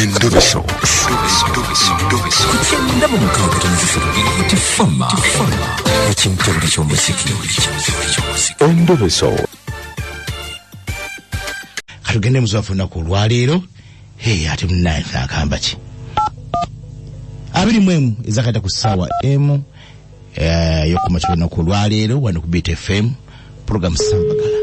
Endobeso. Kutenda mu mukaaga tonzifiro tifama. Ekintu buli ky'omuziki. Endobeso. Katugende muzafuna ku lwaleero. Ate munaye akamba ki? Abiri mwemu ezakata ku ssaawa emu yokumakibona ku lwaleero wano ku Beat FM program Sambagala.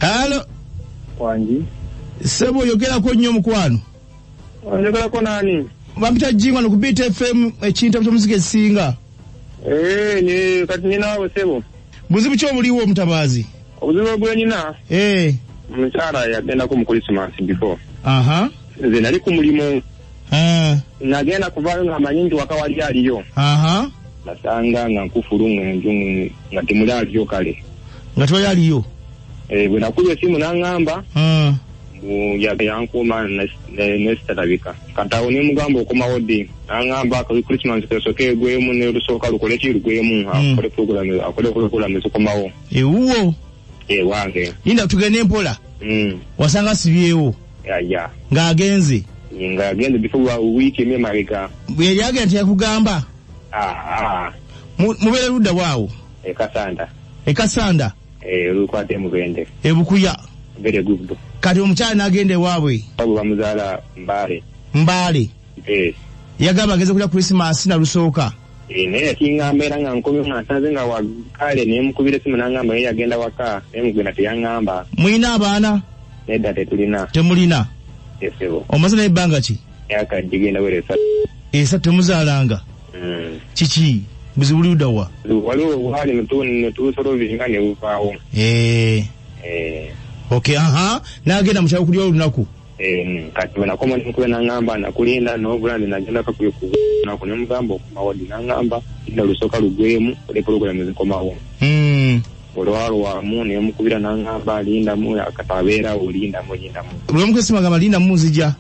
Hello. Wanji. Sebo yogera ko nnyo mukwano. Yogera ko nani? Bampita jingwa no ku Beat FM ekintu ky'omuziki esinga. Ni kati ninawe sebo. Buzibu kyo buliwo mutabazi. Obuzibu bwe nina? Mchara yagenda ku mu Christmas before. Aha. Nze nali ku mulimo. Nagenda kuvayo ngamanyi nti wakawali aliyo. Aha. Nasanga nga nkufulu ngenju nga timulaliyo kale. Nga toyaliyo. Bwe nakubye simu nangamba. Yankuma nesitalabika. Katawo ne mugamba okomawo ddi. Nangamba ku Christmas kesoke gwemu ne lusooka lukole ki lugwemu. Akole program ezokomawo. Ewuwo. Wange. Linda tugende mpola. Wasanga sibyewo. Ya. Ng'agenze. Ng'agenze before wiki eme mabega. Bwe yagenda teyakugamba. Mubere ludda waawo. Ekasanda. Lukwate mugende. Ebukuya. Very good. Kati omukyala n'agenda ewaabwe. Bamuzaala Mbale. Yagamba ageze kulya Christmas na lusooka. Naye kingamba era nga nkomye nga nsanze nga wakale ne mukubira simu nangamba ye yagenda waka naye mugenda teyangamba. Muyina abaana? Nedda tetulina. Temulina? Yesebo. Omaze n'ebbanga ki? Yakaddigenda weresa. Esatu temuzaalanga? Kiki? Buzibu buli ludda wa? Waliwo wali netusolvinga ne buvaawo. Okay, n'agenda mukyalo kulya olunaku. Kati nakoma nkuwe nangamba nakulinda n'obulandi nagenda kakuye kunaku ne mugamba okumawodi nangamba inda lusooka lugwemu ole program ezikomawo. Olwalo wamu ne mukubira nangamba lindamu akatabeera olindamu. Lwemukesima gamba lindamu nzija.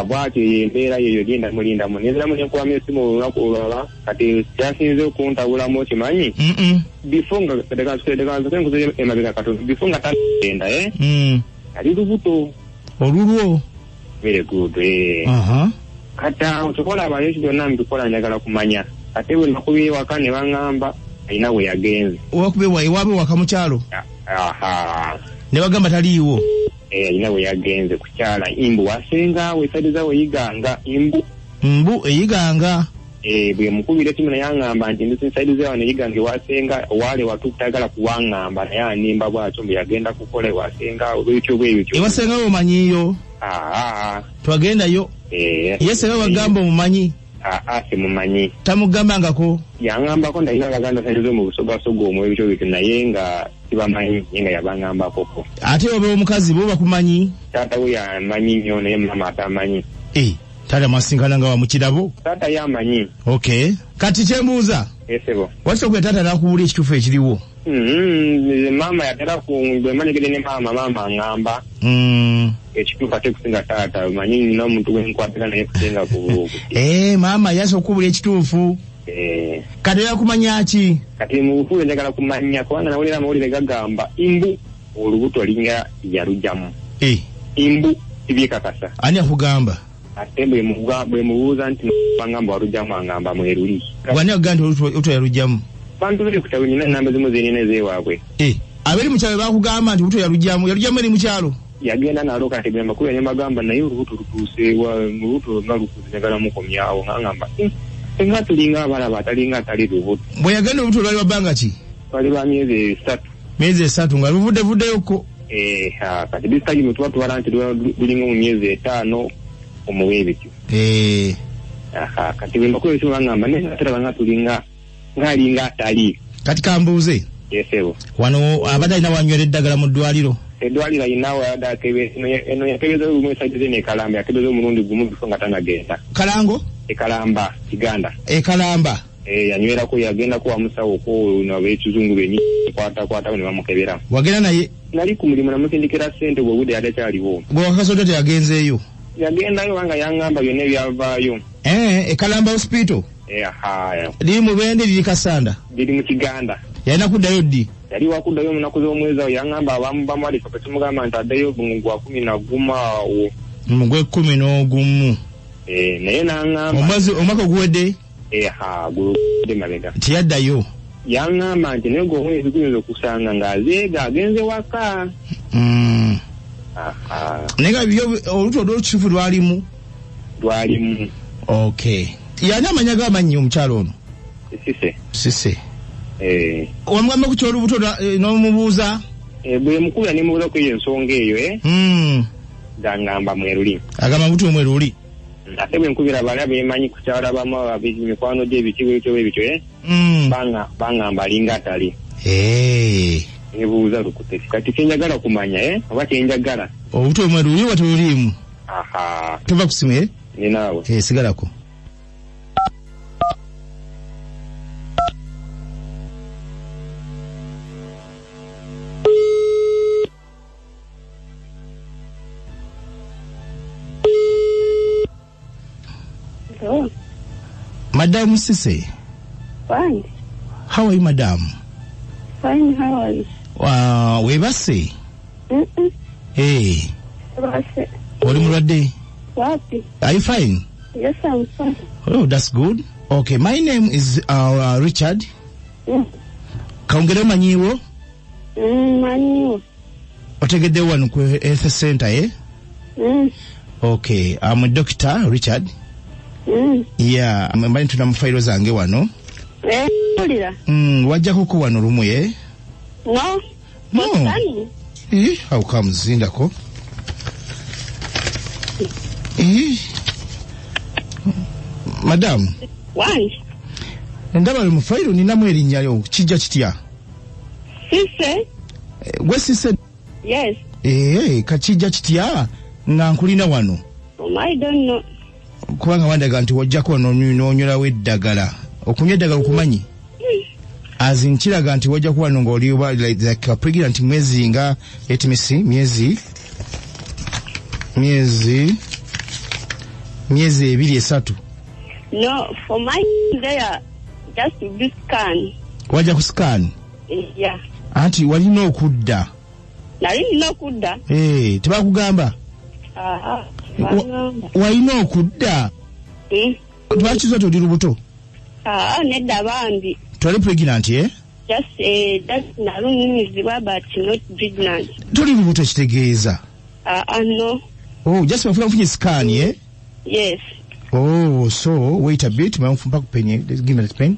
Bwati embeera yeyo lindamu neziramu nenkuwamu esimu olunaku olwala kati kyasinze okuntabulamu okimanyi. Before nga tekanzukenkuze emabega katono before nga tagenda ali lubuto. Olulwo. Very good. Kata otukola abayo kyonna mbikola njagala kumanya. Ate bwe nakubye waka ne bangamba ayina we yagenze. Wakubye iwaabe waka mukyalo? Ne bagamba taliiwo. Ayina we yagenze kukyala imbu wasenga we sadiza we yiganga imbu eyiganga. Bwe mukubire timu na yangamba nti ndisi sadiza wane yiganga wasenga wale watutagala kuwangamba naye animba bwatyo mbe yagenda kukola wasenga obwekyo. Wasenga omanyiyo? Twagendayo. Yese bagamba omumanyi? Simumanyi. Tamugambangako? Yangambako ndayina baganda sadiza mu busogasogo omwebyo bitu naye nga sibamanyi nga yabangambako. Ate obe omukazi bo bakumanyi? Taata we yamanyi nnyo naye mama atamanyi. Tata masingana nga wa mukirabo? Tata yamanyi. Okay. Kati kyembuuza? Yesebo. Wasi okwe tata nakubula ekituufu ekiriwo? Mama yatera bwemanyigire ne mama ngamba. Ekituufu ate kusinga tata manyi nina omuntu gwenkwatira naye kusinga ku. Mama yasa okubula ekituufu. Kati yakumanya ki? Kati mu bufulu njagala kumanya kubanga nawulira amawulire gagamba imbu olubuto linga yalujjamu. Imbu tibyekakasa. Ani akugamba? Ate bwe mubuuza nti bangamba walujjamu angamba mweruli. Wani agamba olubuto yalujjamu? Bantu bali kutawe nyina namba zimu zenina ezewaabwe. Abali mu kyalo bakugamba nti olubuto yalujjamu eri mu kyalo? Yagenda nalo kati bwe makulu ne magamba naye olubuto lutuuse olubuto nga lukuze njagala mukomyawo ngamba nga tulinga abala batalinga atali lubuto. Bwe yagenda olubuto lwali wabbanga ki? Lwali lwa myezi 3. Myezi 3 nga luvuddevuddeyo. Kati bisitaji mutuwa tuwala nti lulinga mu myezi 5 omuwe bityo. Kati bwe makulu esimu bangamba naye nga tulaba nga tulinga ng'alinga atali. Kati kambuuze? Yesebo. Wano abadde alina wanywera eddagala mu ddwaliro? Eddwaliro ayinawo eno yakebeza lumu esajja n'ekalamba yakebeza omulundi gumu bifo nga tanagenda. Kalango? Ekalamba Kiganda. Ekalamba. Yanywerako yagendako wamusawo ko n'ab'ekizungu benyi kwata ne bamukebera. Wagenda naye? Nali ku mulimu namutindikira ssente bwe budde adakyaliwo. Gwe wakasoda teyagenzeeyo? Yagendayo wanga yangamba byonna ebyavaayo. Ekalamba hospital? haya liri mu Bende liri Kasanda liri mu Kiganda yalina kuddayo ddi yali wakuddayo omunaku z'omwezi awo yangamba abamu bamwali fe tumugamba nti addayo mu gwa 11 awo mu gwe 11 naye n'angamba omwaka oguwedde guwedde mabega tiyaddayo yangamba nti naye omwezi guyinza okusanga ng'azeega agenze waka naye byo oluto olw'olukifu lwalimu okay yani amanya g'amanyi omukyalo ono Sise wamugamba ku kyolubuto n'omubuuza bwe mukulu nimubuuza ku eyo ensonga eyo gangamba Mweruli agamba buto Mweruli ate bwe nkubira bala beemanyi ku kyalo abamu mikwano gy'ebitiibwa ebityo bangamba alinga atali nebuuza lukute kati kyenjagala kumanya oba kyenjagala obuto Mweruli oba tebuliimu tova kusimu ninaawe sigalako Madam Sise. Fine. How are you, madam? Fine, how are you? Webase? Hey. Webase. What mulwadde? Wapi? Are you fine? Yes, I'm fine. Oh, that's good. Okay, my name is Richard. Kaongere manyiwo? Manyiwo. Otegedde wano ku health center, Okay, I'm a doctor, Richard. Yeah, mmanyi tuna mu file zange wano. Olira. Wajjako ku wano lumu No. How comes zindako? Madam. Why? Ndaba mu file ninamu erinnya lyo kijja kitya? Sise. Gwe Sise? Yes. Kakijja kitya nga nkulina wano? I don't know. Kubanga wandaga nti wajjako n'onyolawo eddagala. Okunywa eddagala okumanyi? Azinkiraga nti wajja kuba ng'oli like pregnant mwezi nga etimisi myezi 2-3. No, for my there just to do scan. Wajja ku scan? Yeah. Anti walina okudda. Nalina okudda? Tebakugamba? Walina okudda? Lwaki zo toli lubuto? Nedda bambi. Toli pregnant, Just that's nalumizibwa but not pregnant. Toli lubuto kitegeeza? No. Oh, just wafunye scan, Yes. Oh, so wait a bit. Mfumpa kupenye. Give me that pen.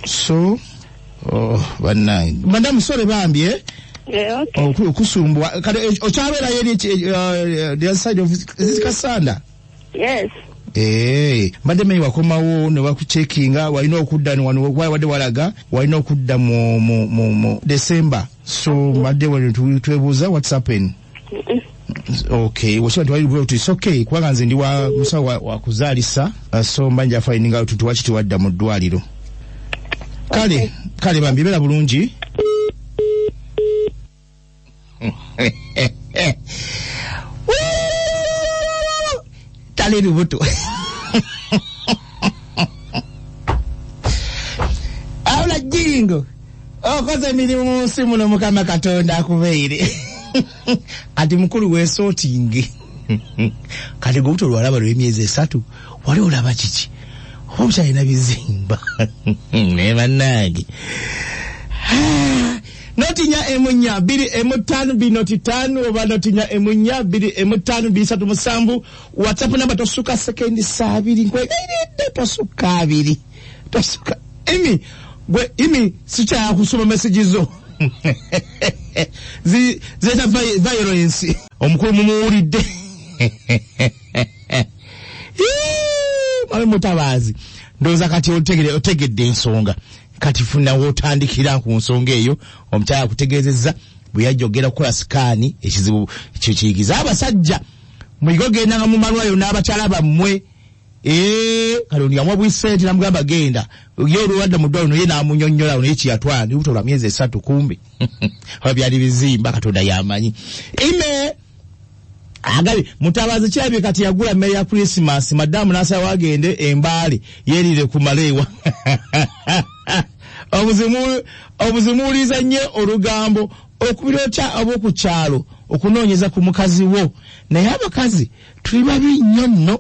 So, Madam, sorry, bambi, Okay. Kusumbwa. Ochabera yeri the other side of this Kasanda. Yes. Mbadde meyi wakomawo ne wakucheckinga walina okudda wano wadde walaga walina okudda mu December. So mbadde wano twebuuza what's happened. Okay, washiba tuwali bwetu it's okay kubanga nze ndi wa musawo wa kuzaalisa so mbanja findinga tutuwachi tuwadda mu ddwaliro. Kale bambi bera bulungi. Tale lubuto. Awula jingo. Okoze emirimu mu nsi muno Mukama Katonda akubeere. Ati mukulu weesootinge. Kati gwe lwalaba lw'emyezi 3 wali olaba kiki? Omukyalina bizimba. Ne bannange. Notinya emunya 2 binoti 5 oba notinya emunya 2 WhatsApp namba tosuka sekendi 2 nkwegayiridde tosuka 2 tosuka imi sicha kusoma messages zo zeta violence omukulu mumuwulidde mwe mutabazi ndoza kati otegedde ensonga kati funa wotandikira ku nsonga eyo omukyala kutegeezezza bwe yajjogera kukola sikaani ekizibu kyo kiyigiza abasajja mwigogenda nga mu malwayo n'abakyala bammwe kalondi yamwabwa isente namugamba genda ye olwadda mu ddwaliro ye n'amunyonnyola naye kiyatwala ndi butola myezi 3 kumbi oba byali bizimba Katonda yamanyi Agabi mutabazi kyabe kati yagula mmere ya Christmas madamu nasa wagende embali yerire ku malewa. Obuzimuliza nnyo olugambo okubirota aboku kyalo okunoonyeza ku mukazi wo naye abakazi tuli babi nnyo nno.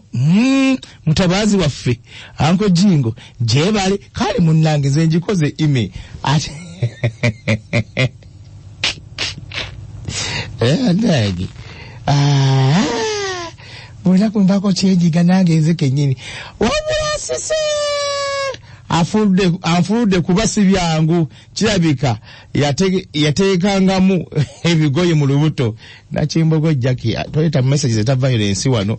Mutabazi waffe Anko Jingo jebale kale munnange nze njikoze ime ate ndagi bwena kumbako kyenjiga nange nze kennyini wabula sise anfuludde kuba si byangu kirabika yateekangamu ebigoye mu lubuto nakimbogo Jackie toyeta message zeta violence wano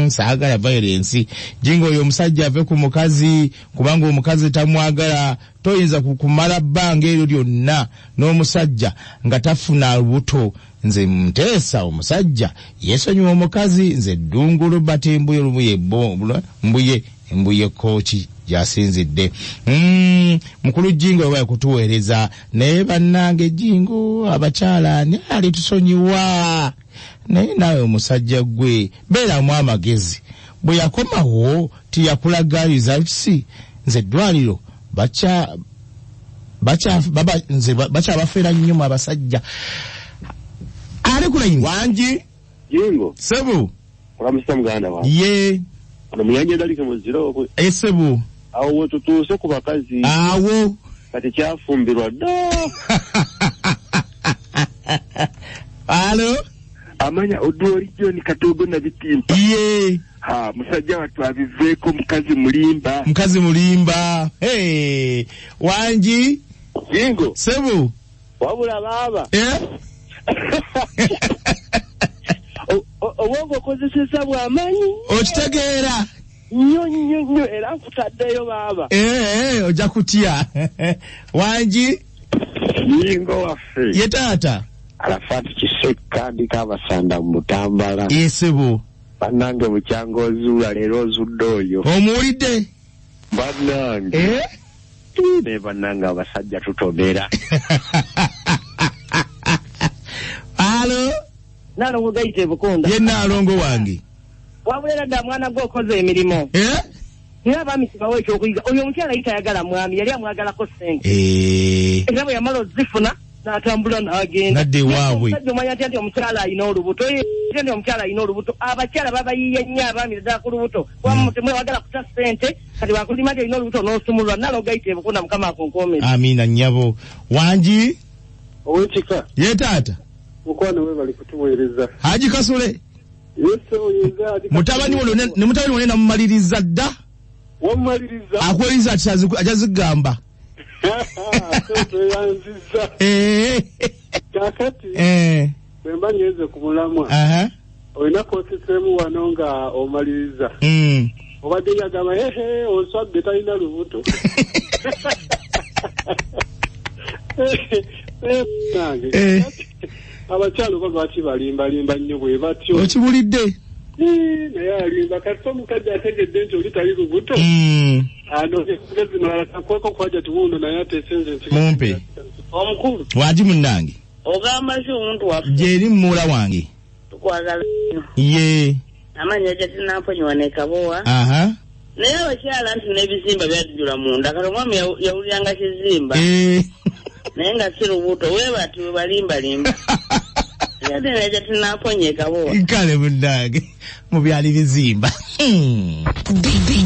saagala violence Jingo oyo omusajja ave ku mukazi kubanga omukazi tamwagala toyinza kukumala bbanga eryo lyonna n'omusajja nga tafuna lubuto. Nze Mteesa omusajja yesonyiwa omukazi nze Ddungulu batembuye mbuye kochi jasinzidde. Mukulu Jingo bwe kutuweereza naye bannange Jingo abakyala ani ali tusonyiwa naye nawe omusajja gwe beera mu amagezi bwe yakomawo tiyakulaga results nze ddwaliro bacha bafeera nnyo mu abasajja. Ali kulaini wanji Jingo sebu olamusa muganda wa ye ono muyanje dalike muziro okwe sebu awo tutuuse ku bakazi awo kati kyafumbirwa dda. Alo amanya odori John Katogo na bitimpa ye musajja watu abiveeko mukazi mulimba hey wanji Jingo sebu wabula baba obwongo okozeseza bw'amanyi okitegeera nnyo era nkutaddeyo baaba ojja kutya wanji Jingo waffe ye taata Arafati Kiseka ndika abasanda mu Butambala yesebo bannange bukyanga ozuula leero ozudde oyo omuwulidde bannange ne bannange abasajja tutobera. Alo nalongo gaite Bukunda ye nalongo wange wabulera dda mwana gwe okoze emirimu naye abamisiba wekyo okuyiga oyo omukyala yita yagala mwami yali amwagalako ssente era bwe yamala ozifuna n'atambula n'agenda nadde waabwe omusajja omanya nti omukyala alina olubuto nti omukyala alina olubuto abakyala babayiye nnyo abaami ddala ku lubuto temwewagala kuta ssente kati wakulima nti olina olubuto n'osumulwa nalo gaite Bukunda mukama akunkoomere amina nnyabo wanji owekika ye taata mukwano we bali kutuweereza Haji Kasule yeso oyinza mutabani wone namumaliriza dda wamumaliriza akweriza ati ajazigamba yanziza kakati bwemba ngeze ku mulamwa olina koosisemu wano nga omaliriza obadde yagamba onswadde talina lubuto abakyalo balwaki balimbalimba nnyo bwe batyo okibulidde naye alimba kati omukadde ategedde nti oli tali lubuto anoezinoalakweko kwaja tiwuno naye atesenze mumpe omukulu waji munnange ogamba ki omuntu waffe gyeri mmuula wange tukwagala ye amanya gyatinamponyiwa nekabowa naye abakyala nti n'ebizimba byatujula munda kati omwami yawuliranga kizimba naye nga si lubuto webati webalimbalimba yadde gyatinaponyekabowa kale munnange mu byali bizimba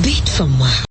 Beat from my